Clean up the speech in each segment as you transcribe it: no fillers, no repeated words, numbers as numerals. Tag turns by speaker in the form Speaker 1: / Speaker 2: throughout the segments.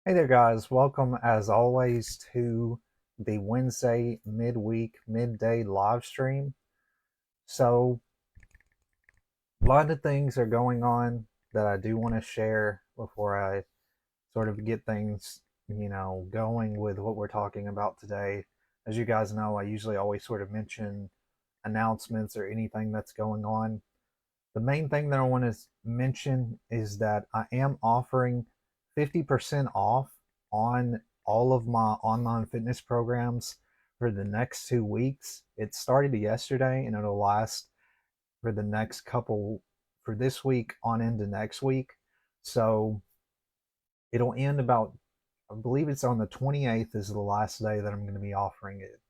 Speaker 1: Hey there, guys. Welcome, as always, to the Wednesday midweek midday live stream. So, a lot of things are going on that I do want to share before I sort of get things, going with what we're talking about today. As you guys know, I usually always sort of mention announcements or anything that's going on. The main thing that I want to mention is that I am offering 50% off on all of my online fitness programs for the next 2 weeks. It started yesterday and it'll last for the next couple, for this week on into next week. So it'll end about, I believe it's on the 28th is the last day that I'm going to be offering it.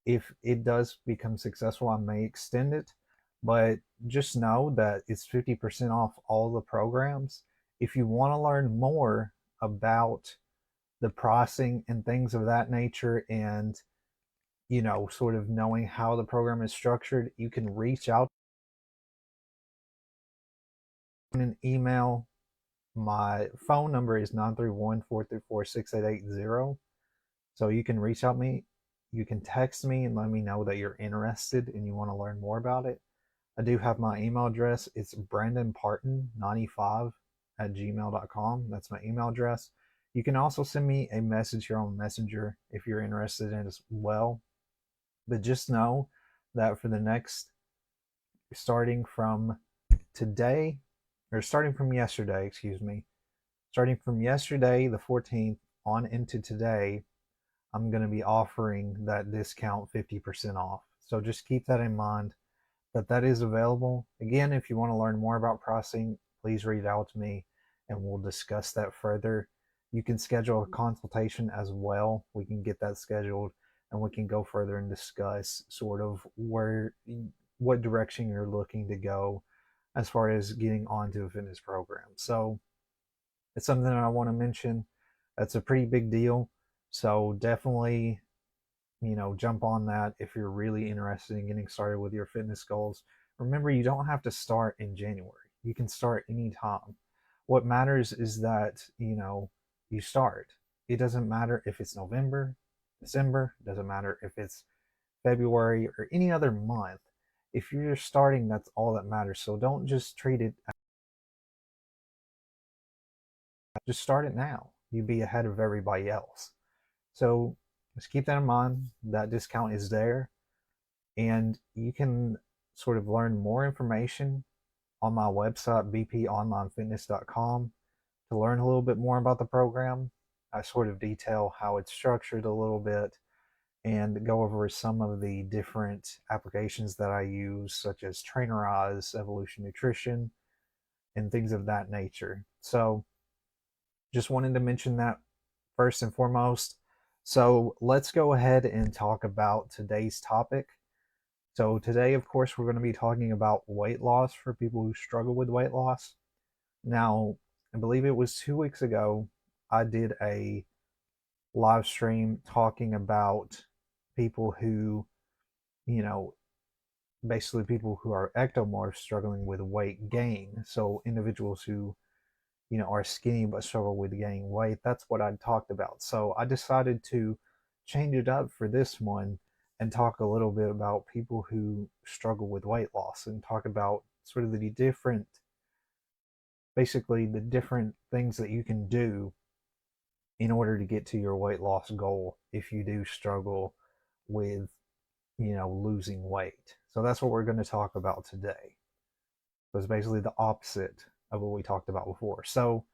Speaker 1: If it does become successful, I may extend it, but just know that it's 50% off all the programs. If you want to learn more about the pricing and things of that nature and sort of knowing how the program is structured, you can reach out in an email. My phone number is 931-434-6880. So you can reach out me. You can text me and let me know that you're interested and you want to learn more about it. I do have my email address. It's brandonparton95@gmail.com. That's my email address. You can also send me a message here on Messenger if you're interested in it as well. But just know that for the next, starting from today, or starting from yesterday, excuse me, starting from yesterday, the 14th, on into today, I'm going to be offering that discount 50% off. So just keep that in mind that is available. Again, if you want to learn more about pricing, please reach out to me and we'll discuss that further. You can schedule a consultation as well. We can get that scheduled and we can go further and discuss sort of what direction you're looking to go as far as getting onto a fitness program. So it's something that I want to mention. That's a pretty big deal. So definitely, jump on that if you're really interested in getting started with your fitness goals. Remember, you don't have to start in January. You can start anytime. What matters is that, you start. It doesn't matter if it's November, December, it doesn't matter if it's February or any other month. If you're starting, that's all that matters. So don't just treat it, just start it now. You'd be ahead of everybody else. So just keep that in mind. That discount is there. And you can sort of learn more information on my website, bponlinefitness.com, to learn a little bit more about the program. I sort of detail how it's structured a little bit and go over some of the different applications that I use, such as Trainerize, Evolution Nutrition, and things of that nature. So just wanted to mention that first and foremost. So let's go ahead and talk about today's topic. So today, of course, we're going to be talking about weight loss for people who struggle with weight loss. Now, I believe it was 2 weeks ago, I did a live stream talking about people who, you know, basically people who are ectomorphs struggling with weight gain. So individuals who, are skinny but struggle with gaining weight. That's what I talked about. So I decided to change it up for this one and talk a little bit about people who struggle with weight loss and talk about sort of the different, basically the different things that you can do in order to get to your weight loss goal if you do struggle with, losing weight. So that's what we're going to talk about today. So it's basically the opposite of what we talked about before. So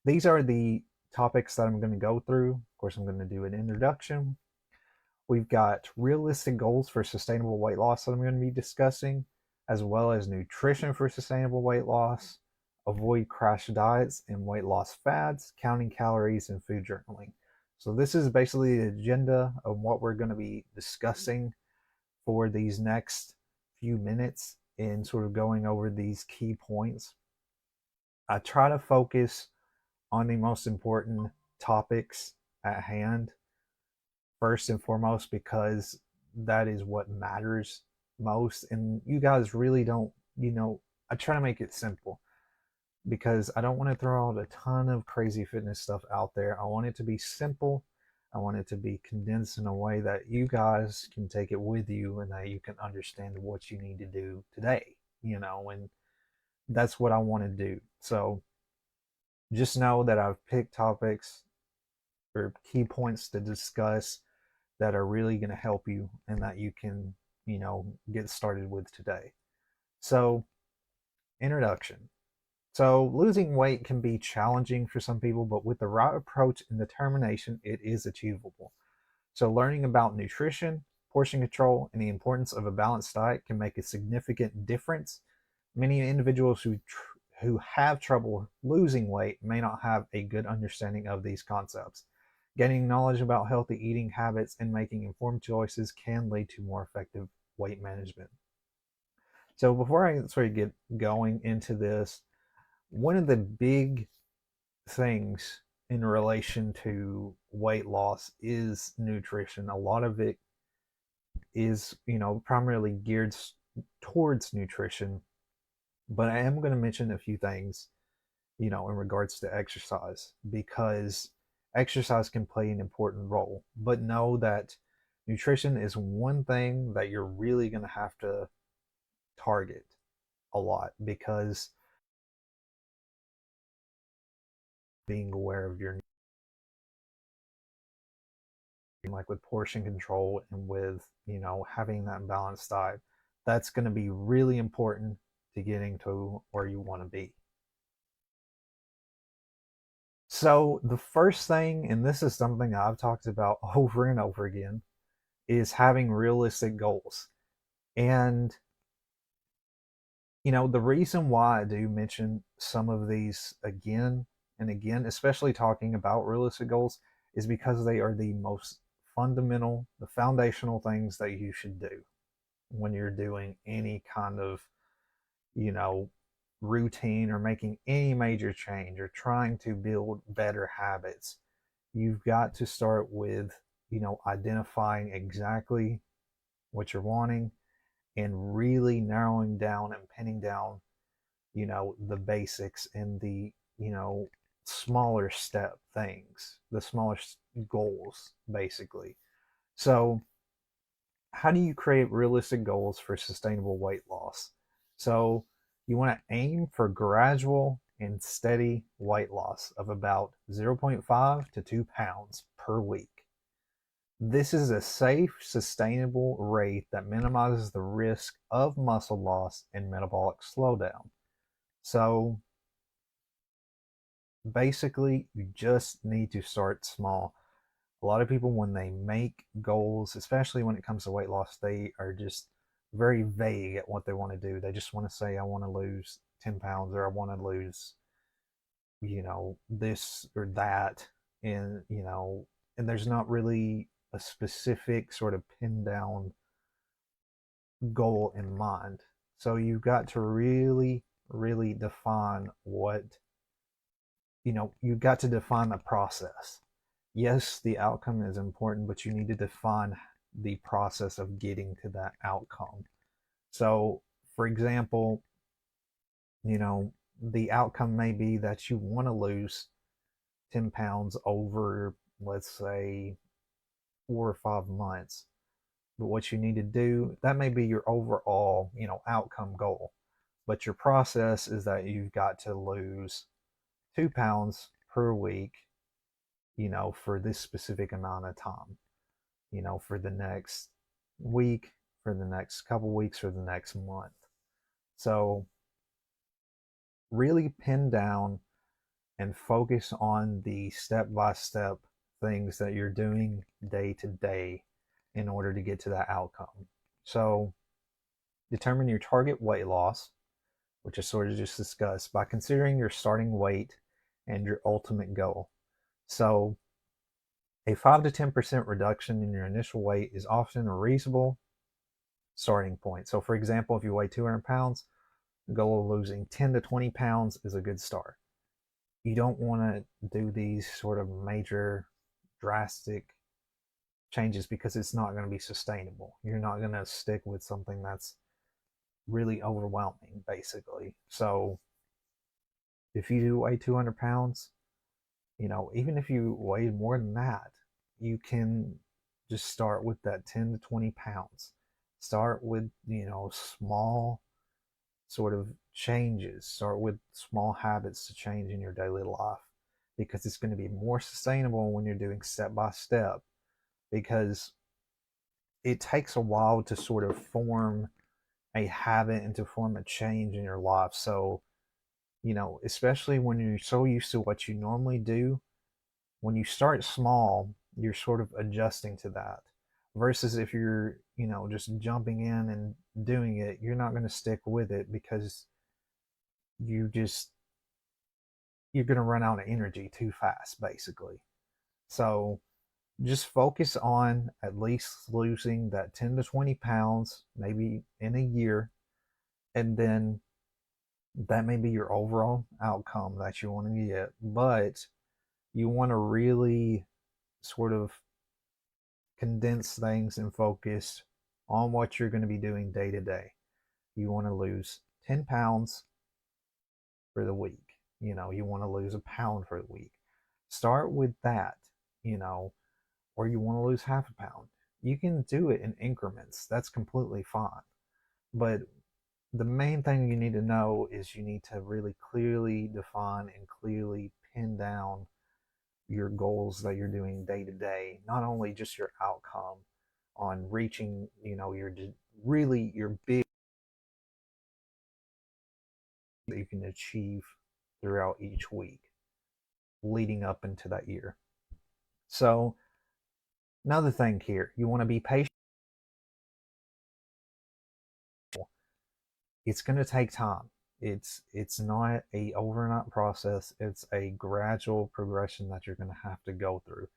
Speaker 1: these are the topics that I'm going to go through. Of course, I'm going to do an introduction. We've got realistic goals for sustainable weight loss that I'm going to be discussing, as well as nutrition for sustainable weight loss, avoid crash diets and weight loss fads, counting calories, and food journaling. So, this is basically the agenda of what we're going to be discussing for these next few minutes in sort of going over these key points. I try to focus on the most important topics at hand first and foremost because that is what matters most. And you guys really don't, I try to make it simple. because I don't want to throw out a ton of crazy fitness stuff out there. I want it to be simple. I want it to be condensed in a way that you guys can take it with you and that you can understand what you need to do today, and that's what I want to do. So just know that I've picked topics or key points to discuss that are really going to help you and that you can, get started with today. So, introduction. So, losing weight can be challenging for some people, but with the right approach and determination, it is achievable. So, learning about nutrition, portion control, and the importance of a balanced diet can make a significant difference. Many individuals who have trouble losing weight may not have a good understanding of these concepts. Gaining knowledge about healthy eating habits and making informed choices can lead to more effective weight management. So, before I sort of get going into this, one of the big things in relation to weight loss is nutrition. A lot of it is, primarily geared towards nutrition, but I am going to mention a few things, in regards to exercise because exercise can play an important role. But know that nutrition is one thing that you're really going to have to target a lot because being aware of your, like with portion control and with, having that balanced diet, that's going to be really important to getting to where you want to be. So, the first thing, and this is something I've talked about over and over again, is having realistic goals. And, the reason why I do mention some of these again and again, especially talking about realistic goals, is because they are the most fundamental, the foundational things that you should do when you're doing any kind of, you know, routine or making any major change or trying to build better habits. You've got to start with, identifying exactly what you're wanting and really narrowing down and pinning down, the basics and the, smaller step things, the smaller goals, basically. So, how do you create realistic goals for sustainable weight loss? So, you want to aim for gradual and steady weight loss of about 0.5 to 2 pounds per week. This is a safe, sustainable rate that minimizes the risk of muscle loss and metabolic slowdown. So, basically, you just need to start small. A lot of people, when they make goals, especially when it comes to weight loss, they are just very vague at what they want to do. They just want to say, I want to lose 10 pounds or I want to lose, this or that. And, and there's not really a specific sort of pinned down goal in mind. So you've got to really, really define what, you've got to define the process. Yes, the outcome is important, but you need to define the process of getting to that outcome. So, for example, the outcome may be that you want to lose 10 pounds over, let's say, 4 or 5 months. But what you need to do, that may be your overall, outcome goal. But your process is that you've got to lose 2 pounds per week, for this specific amount of time, for the next week, for the next couple weeks, or the next month. So, really pin down and focus on the step by step things that you're doing day to day in order to get to that outcome. So, determine your target weight loss, which is sort of just discussed, by considering your starting weight and your ultimate goal. So, a 5 to 10% reduction in your initial weight is often a reasonable starting point. So, for example, if you weigh 200 pounds, the goal of losing 10 to 20 pounds is a good start. You don't want to do these sort of major, drastic changes because it's not going to be sustainable. You're not going to stick with something that's really overwhelming, basically. So, If you do weigh 200 pounds, even if you weigh more than that, you can just start with that 10 to 20 pounds. Start with, small sort of changes. Start with small habits to change in your daily life, because it's going to be more sustainable when you're doing step by step, because it takes a while to sort of form a habit and to form a change in your life. So, especially when you're so used to what you normally do, when you start small, you're sort of adjusting to that. Versus if you're, just jumping in and doing it, you're not going to stick with it, because you just, you're going to run out of energy too fast, basically. So just focus on at least losing that 10 to 20 pounds, maybe in a year. And then that may be your overall outcome that you want to get. But you want to really sort of condense things and focus on what you're going to be doing day to day. You want to lose 10 pounds for the week. You want to lose a pound for the week. Start with that, or you want to lose half a pound. You can do it in increments. That's completely fine. But the main thing you need to know is you need to really clearly define and clearly pin down your goals that you're doing day to day, not only just your outcome on reaching, your really your big that you can achieve throughout each week leading up into that year. So another thing here, you want to be patient. It's going to take time. It's not a overnight process. It's a gradual progression that you're going to have to go through.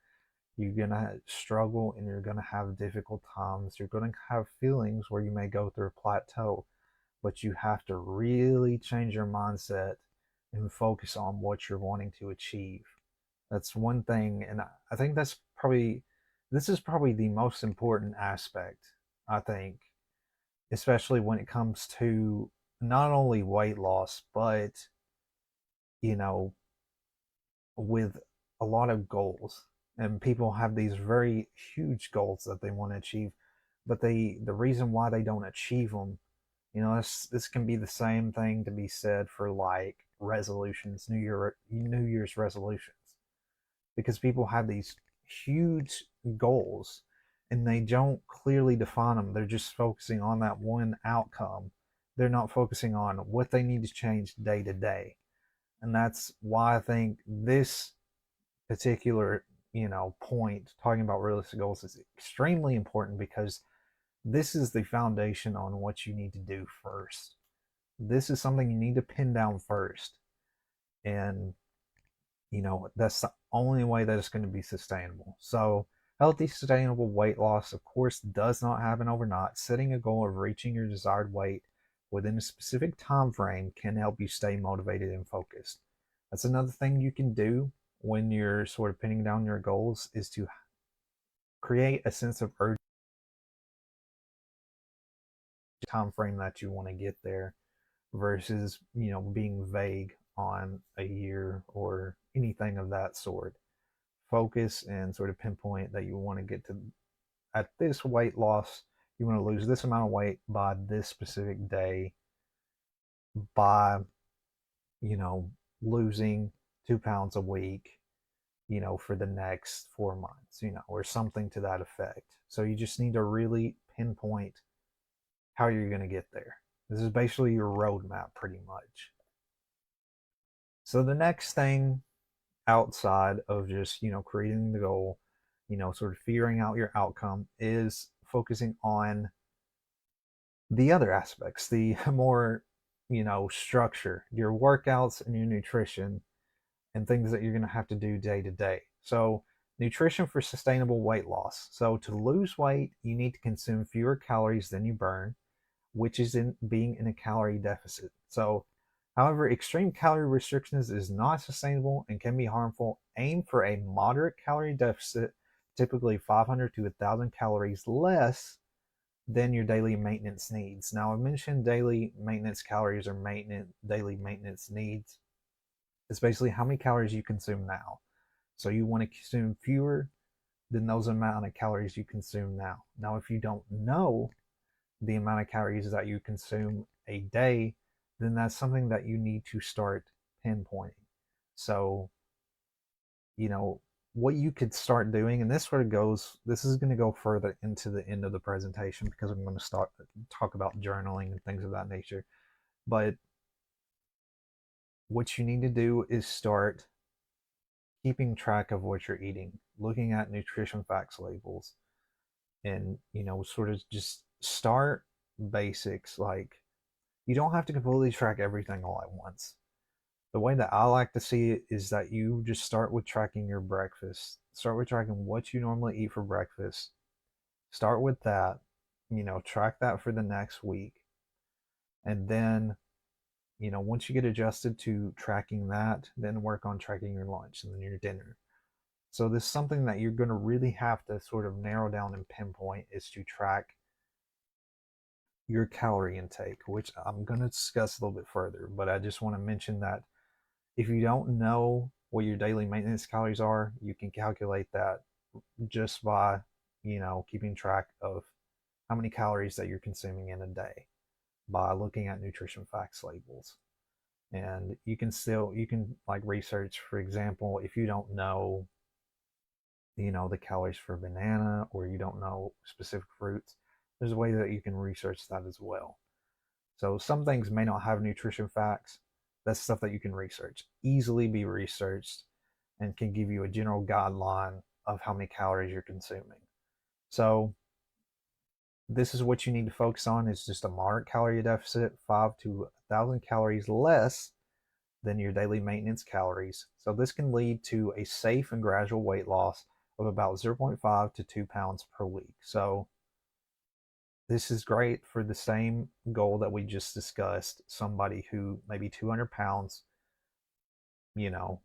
Speaker 1: You're going to struggle and you're going to have difficult times. You're going to have feelings where you may go through a plateau, but you have to really change your mindset and focus on what you're wanting to achieve. That's one thing, and I think this is probably the most important aspect, I think, especially when it comes to not only weight loss, but, you know, with a lot of goals. And people have these very huge goals that they want to achieve, but the reason why they don't achieve them, this can be the same thing to be said for like resolutions, New Year's resolutions, because people have these huge goals and they don't clearly define them. They're just focusing on that one outcome. They're not focusing on what they need to change day to day. And that's why I think this particular, point talking about realistic goals is extremely important, because this is the foundation on what you need to do first. This is something you need to pin down first. And that's the only way that it's going to be sustainable. So healthy, sustainable weight loss, of course, does not happen overnight. Setting a goal of reaching your desired weight within a specific time frame can help you stay motivated and focused. That's another thing you can do when you're sort of pinning down your goals, is to create a sense of urgency time frame that you want to get there, versus being vague on a year or anything of that sort. Focus and sort of pinpoint that you want to get to at this weight loss. You want to lose this amount of weight by this specific day, by losing 2 pounds a week, for the next 4 months, or something to that effect. So you just need to really pinpoint how you're going to get there. This is basically your roadmap, pretty much. So the next thing outside of just, creating the goal, sort of figuring out your outcome, is focusing on the other aspects, the more, structure, your workouts and your nutrition, and things that you're going to have to do day to day. So nutrition for sustainable weight loss. So to lose weight, you need to consume fewer calories than you burn, which is in being in a calorie deficit. So, however, extreme calorie restrictions is not sustainable and can be harmful. Aim for a moderate calorie deficit, typically 500 to 1,000 calories less than your daily maintenance needs. Now, I mentioned daily maintenance calories or daily maintenance needs. It's basically how many calories you consume now. So you want to consume fewer than those amount of calories you consume now. Now, if you don't know the amount of calories that you consume a day, then that's something that you need to start pinpointing. So, you know, what you could start doing, and this sort of goes, this is going to go further into the end of the presentation because I'm going to start talk about journaling and things of that nature. But what you need to do is start keeping track of what you're eating, looking at nutrition facts labels, and, you know, sort of just start basics. Like, you don't have to completely track everything all at once. The way that I like to see it is that you just start with tracking your breakfast. Start with tracking what you normally eat for breakfast. Start with that, you know, track that for the next week. And then, you know, once you get adjusted to tracking that, then work on tracking your lunch and then your dinner. So this is something that you're going to really have to sort of narrow down and pinpoint, is to track your calorie intake, which I'm going to discuss a little bit further. But I just want to mention that if you don't know what your daily maintenance calories are, you can calculate that just by, you know, keeping track of how many calories that you're consuming in a day by looking at nutrition facts labels. And you can like research, for example, if you don't know, you know, the calories for banana, or you don't know specific fruits, there's a way that you can research that as well. So some things may not have nutrition facts. That's stuff that you can research, easily be researched, and can give you a general guideline of how many calories you're consuming. So this is what you need to focus on, is just a moderate calorie deficit, 5 to 1,000 calories less than your daily maintenance calories. So this can lead to a safe and gradual weight loss of about 0.5 to 2 pounds per week. So this is great for the same goal that we just discussed. Somebody who maybe 200 pounds, you know,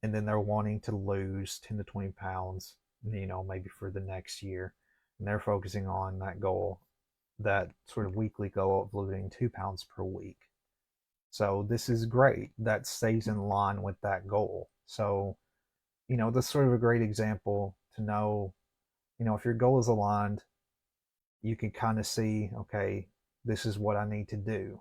Speaker 1: and then they're wanting to lose 10 to 20 pounds, you know, maybe for the next year. And they're focusing on that goal, that sort of weekly goal of losing 2 pounds per week. So this is great. That stays in line with that goal. So, you know, that's sort of a great example to know, you know, if your goal is aligned, you can kind of see, okay, this is what I need to do.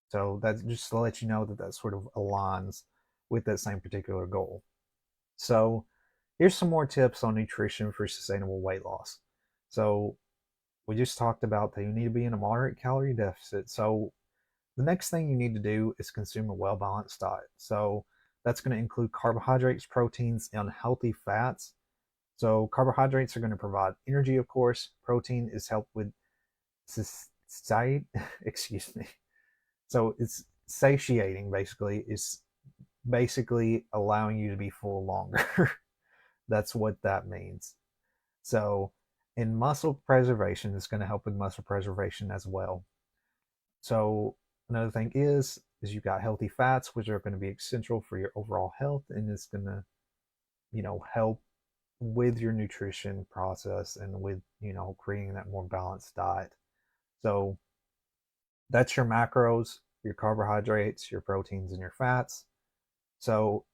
Speaker 1: So that's just to let you know that that sort of aligns with that same particular goal. So here's some more tips on nutrition for sustainable weight loss. So we just talked about that you need to be in a moderate calorie deficit. So the next thing you need to do is consume a well-balanced diet. So that's going to include carbohydrates, proteins, and healthy fats. So carbohydrates are going to provide energy, of course. Protein is help with satiety, excuse me. So it's satiating, basically. It's basically allowing you to be full longer. That's what that means. So in muscle preservation, it's going to help with muscle preservation as well. So another thing is you've got healthy fats, which are going to be essential for your overall health, and it's going to, you know, help with your nutrition process and with, you know, creating that more balanced diet. So that's your macros, your carbohydrates, your proteins, and your fats. So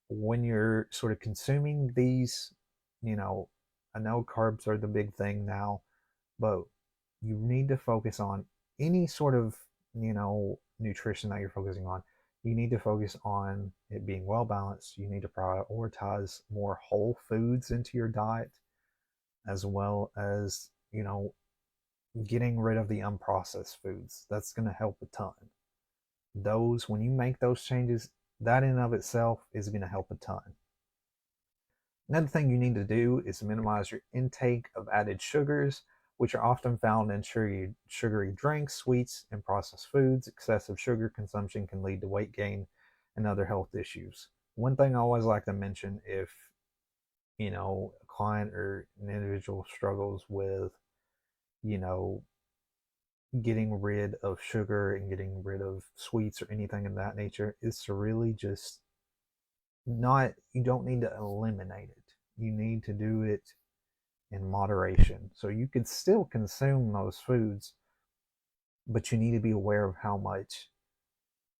Speaker 1: when you're sort of consuming these, you know, I know carbs are the big thing now, but you need to focus on any sort of, you know, nutrition that you're focusing on. You need to focus on it being well balanced. You need to prioritize more whole foods into your diet, as well as, you know, getting rid of the unprocessed foods. That's going to help a ton. Those, when you make those changes, that in and of itself is going to help a ton. Another thing you need to do is minimize your intake of added sugars, which are often found in sugary drinks, sweets, and processed foods. Excessive sugar consumption can lead to weight gain and other health issues. One thing I always like to mention, if, you know, a client or an individual struggles with, you know, getting rid of sugar and getting rid of sweets or anything of that nature, is to really just not, you don't need to eliminate it. You need to do it in moderation. So you could still consume those foods, but you need to be aware of how much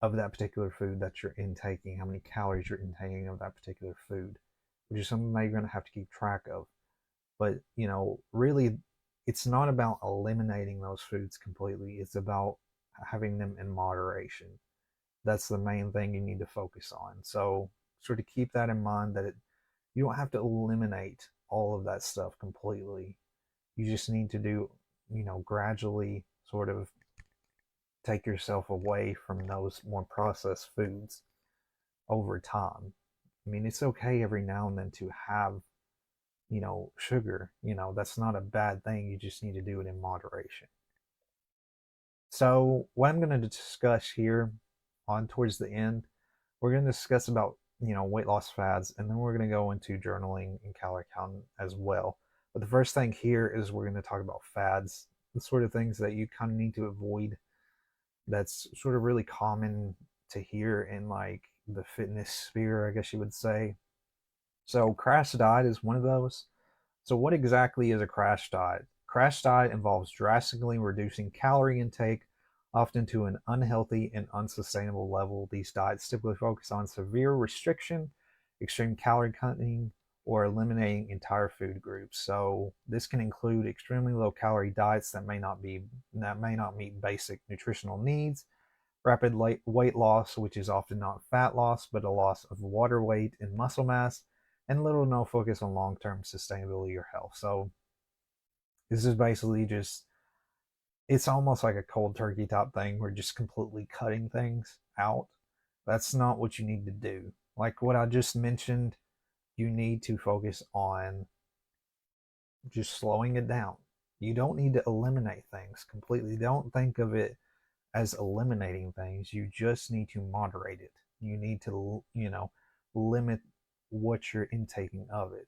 Speaker 1: of that particular food that you're intaking, how many calories you're intaking of that particular food, which is something that you're going to have to keep track of. But, really, it's not about eliminating those foods completely. It's about having them in moderation. That's the main thing you need to focus on. So sort of keep that in mind, that you don't have to eliminate all of that stuff completely. You just need to do, gradually sort of take yourself away from those more processed foods over time. I mean, it's okay every now and then to have, sugar. That's not a bad thing. You just need to do it in moderation. So, what I'm going to discuss here on towards the end, we're going to discuss about, weight loss fads, and then we're going to go into journaling and calorie counting as well. But the first thing here is we're going to talk about fads, the sort of things that you kind of need to avoid, that's sort of really common to hear in like the fitness sphere, I guess you would say. So crash diet is one of those. So what exactly is a crash diet? Crash diet involves drastically reducing calorie intake, often to an unhealthy and unsustainable level. These diets typically focus on severe restriction, extreme calorie cutting, or eliminating entire food groups. So this can include extremely low calorie diets that may not meet basic nutritional needs, rapid weight loss, which is often not fat loss, but a loss of water weight and muscle mass, and little or no focus on long-term sustainability or health. So this is basically just, it's almost like a cold turkey type thing. We're just completely cutting things out. That's not what you need to do. Like what I just mentioned, you need to focus on just slowing it down. You don't need to eliminate things completely. Don't think of it as eliminating things. You just need to moderate it. You need to, limit what you're intaking of it.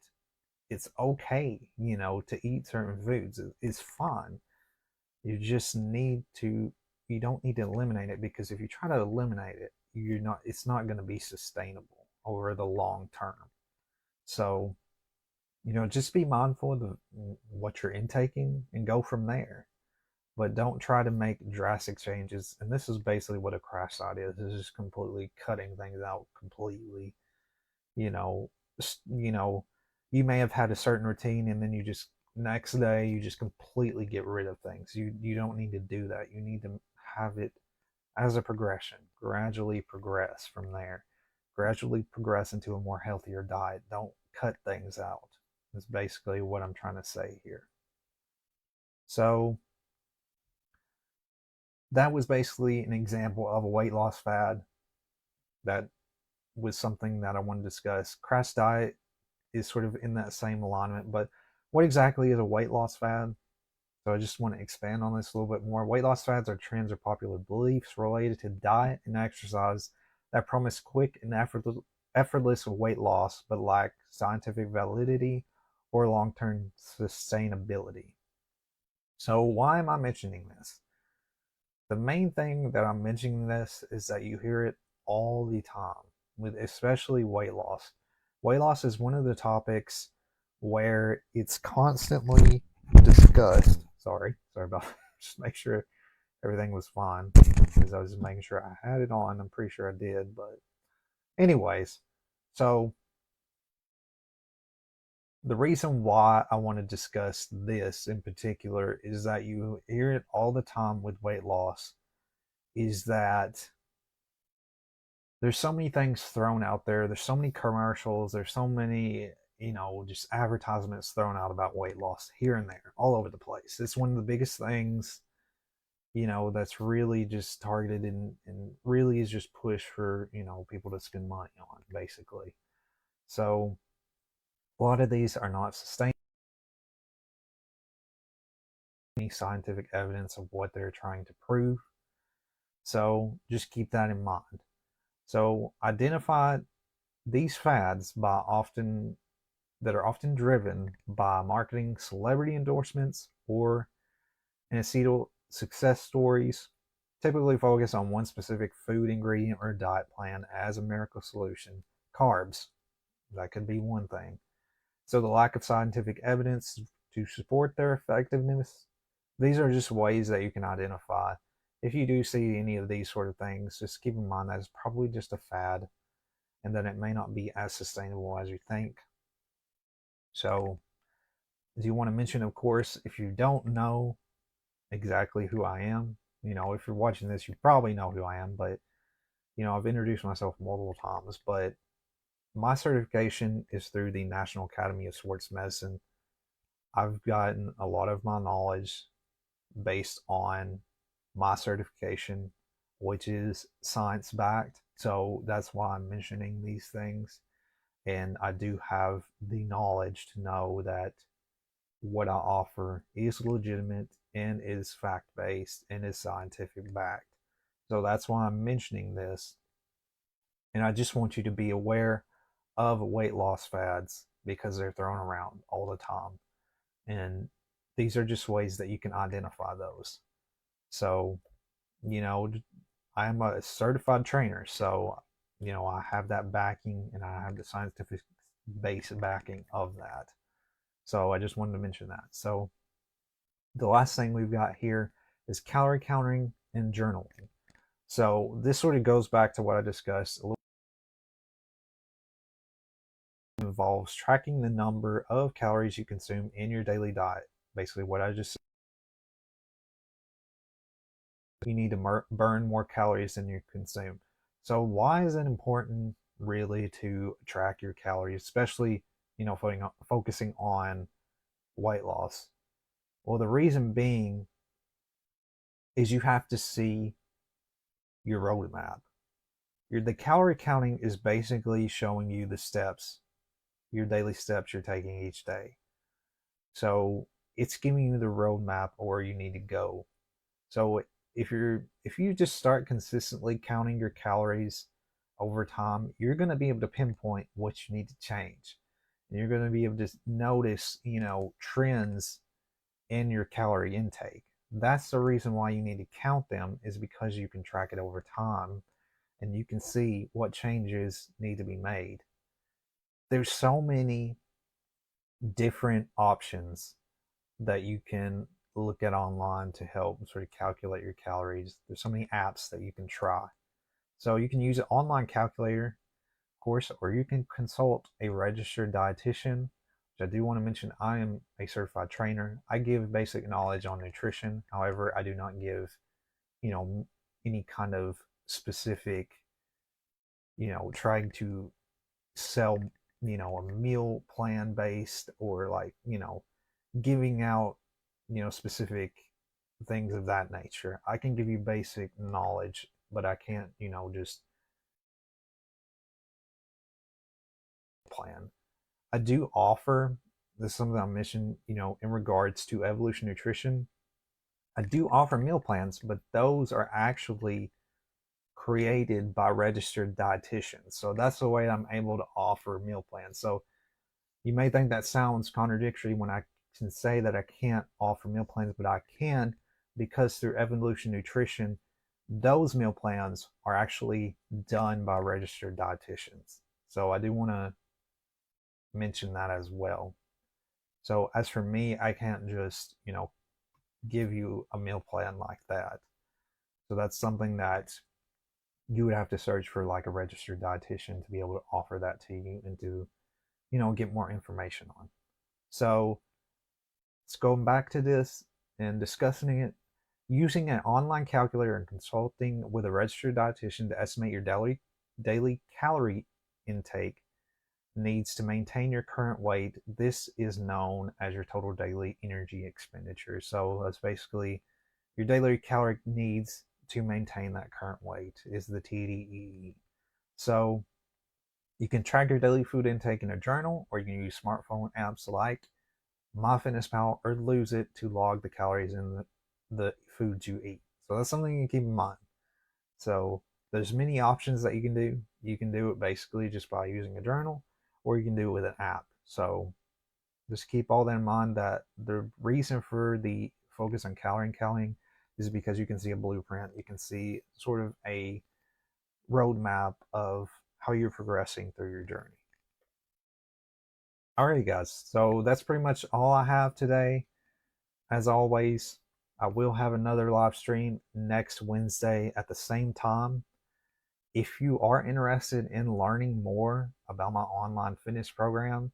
Speaker 1: It's okay, to eat certain foods. It's fine. You just need to, you don't need to eliminate it, because if you try to eliminate it, it's not going to be sustainable over the long term. So, just be mindful of what you're intaking and go from there. But don't try to make drastic changes. And this is basically what a crash diet is. It's just completely cutting things out completely. You know, you know, you may have had a certain routine, and then you just next day you just completely get rid of things. You don't need to do that. You need to have it as a progression. Gradually progress from there. Gradually progress into a more healthier diet. Don't cut things out. That's basically what I'm trying to say here. So that was basically an example of a weight loss fad. That was something that I want to discuss. Crash diet is sort of in that same alignment, but what exactly is a weight loss fad? So I just want to expand on this a little bit more. Weight loss fads are trends or popular beliefs related to diet and exercise that promise quick and effortless weight loss, but lack scientific validity or long-term sustainability. So why am I mentioning this? The main thing that I'm mentioning this is that you hear it all the time, with especially weight loss. Weight loss is one of the topics where it's constantly discussed. Sorry about that. Just make sure everything was fine, because I was just making sure I had it on. I'm pretty sure I did, but anyways, so the reason why I want to discuss this in particular is that you hear it all the time with weight loss, is that there's so many things thrown out there. There's so many commercials. There's so many, just advertisements thrown out about weight loss here and there, all over the place. It's one of the biggest things, that's really just targeted and really is just pushed for, people to spend money on, basically. So a lot of these are not sustainable. Any scientific evidence of what they're trying to prove. So just keep that in mind. So identify these fads that are often driven by marketing, celebrity endorsements, or incidental success stories. Typically focus on one specific food ingredient or diet plan as a miracle solution. Carbs, that could be one thing. So the lack of scientific evidence to support their effectiveness. These are just ways that you can identify if you do see any of these sort of things, just keep in mind that it's probably just a fad and that it may not be as sustainable as you think. So, do you want to mention, of course, if you don't know exactly who I am, if you're watching this, you probably know who I am, but, I've introduced myself multiple times, but my certification is through the National Academy of Sports Medicine. I've gotten a lot of my knowledge based on my certification, which is science backed. So that's why I'm mentioning these things. And I do have the knowledge to know that what I offer is legitimate and is fact based and is scientific backed. So that's why I'm mentioning this. And I just want you to be aware of weight loss fads because they're thrown around all the time. And these are just ways that you can identify those. So, you know, I'm a certified trainer. So, I have that backing and I have the scientific base backing of that. So I just wanted to mention that. So the last thing we've got here is calorie counting and journaling. So this sort of goes back to what I discussed a little. Involves tracking the number of calories you consume in your daily diet. Basically, what I just said, you need to burn more calories than you consume. So why is it important really to track your calories, especially focusing on weight loss? Well, the reason being is you have to see your roadmap. The calorie counting is basically showing you the steps, your daily steps you're taking each day. So it's giving you the roadmap of where you need to go. So if you just start consistently counting your calories over time, you're going to be able to pinpoint what you need to change. And you're going to be able to notice, trends in your calorie intake. That's the reason why you need to count them, is because you can track it over time and you can see what changes need to be made. There's so many different options that you can look at online to help sort of calculate your calories. There's so many apps that you can try. So you can use an online calculator, of course, or you can consult a registered dietitian, which I do want to mention. I am a certified trainer. I give basic knowledge on nutrition. However, I do not give, any kind of specific, trying to sell, a meal plan based, or like, giving out, specific things of that nature. I can give you basic knowledge, but I can't, just plan. I do offer, this is something I mentioned, in regards to evolution nutrition. I do offer meal plans, but those are actually created by registered dietitians. So that's the way I'm able to offer meal plans. So you may think that sounds contradictory when I can say that I can't offer meal plans, but I can, because through Evolution Nutrition, those meal plans are actually done by registered dietitians. So I do want to mention that as well. So as for me, I can't just, give you a meal plan like that. So that's something that you would have to search for, like a registered dietitian, to be able to offer that to you and to, get more information on. So let's go back to this and discussing it. Using an online calculator and consulting with a registered dietitian to estimate your daily calorie intake needs to maintain your current weight. This is known as your total daily energy expenditure. So that's basically your daily calorie needs to maintain that current weight, is the TDEE. So you can track your daily food intake in a journal, or you can use smartphone apps like MyFitnessPal or Lose It to log the calories in the foods you eat. So that's something you keep in mind. So there's many options that you can do. You can do it basically just by using a journal, or you can do it with an app. So just keep all that in mind, that the reason for the focus on calorie counting is because you can see a blueprint. You can see sort of a roadmap of how you're progressing through your journey. Alrighty, guys. So that's pretty much all I have today. As always, I will have another live stream next Wednesday at the same time. If you are interested in learning more about my online fitness program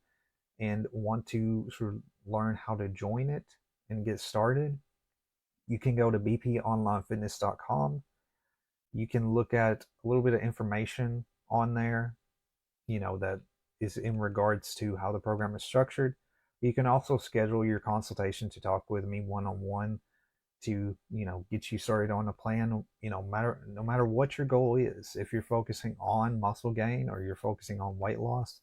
Speaker 1: and want to sort of learn how to join it and get started, you can go to bponlinefitness.com. You can look at a little bit of information on there, that is in regards to how the program is structured. You can also schedule your consultation to talk with me one-on-one to, get you started on a plan. No matter what your goal is, if you're focusing on muscle gain or you're focusing on weight loss,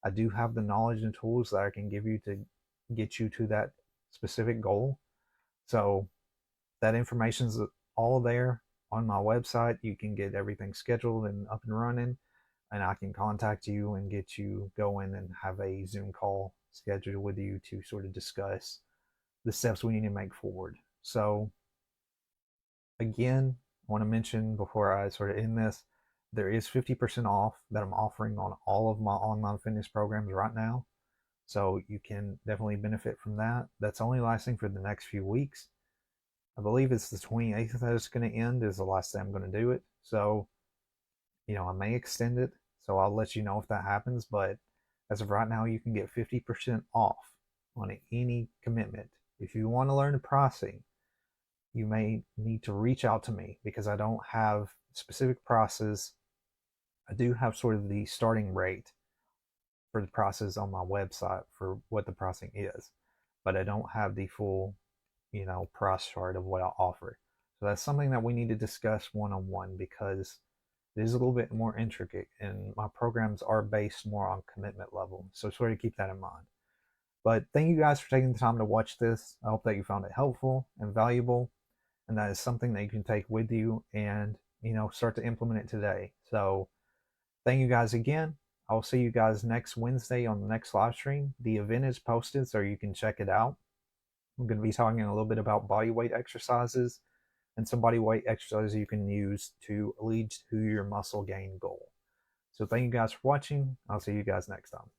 Speaker 1: I do have the knowledge and tools that I can give you to get you to that specific goal. So that information's all there on my website. You can get everything scheduled and up and running, and I can contact you and get you going and have a Zoom call scheduled with you to sort of discuss the steps we need to make forward. So again, I want to mention before I sort of end this, there is 50% off that I'm offering on all of my online fitness programs right now. So you can definitely benefit from that. That's only lasting for the next few weeks. I believe it's the 28th that it's going to end is the last day I'm going to do it. So, I may extend it. So I'll let you know if that happens. But as of right now, you can get 50% off on any commitment. If you want to learn the pricing, you may need to reach out to me because I don't have specific prices. I do have sort of the starting rate for the prices on my website for what the pricing is, but I don't have the full, price chart of what I offer. So that's something that we need to discuss one-on-one because it is a little bit more intricate and my programs are based more on commitment level. So sort of keep that in mind. But thank you guys for taking the time to watch this. I hope that you found it helpful and valuable, and that is something that you can take with you and, start to implement it today. So thank you guys again. I'll see you guys next Wednesday on the next live stream. The event is posted so you can check it out. I'm going to be talking a little bit about body weight exercises and some body weight exercises you can use to lead to your muscle gain goal. So thank you guys for watching. I'll see you guys next time.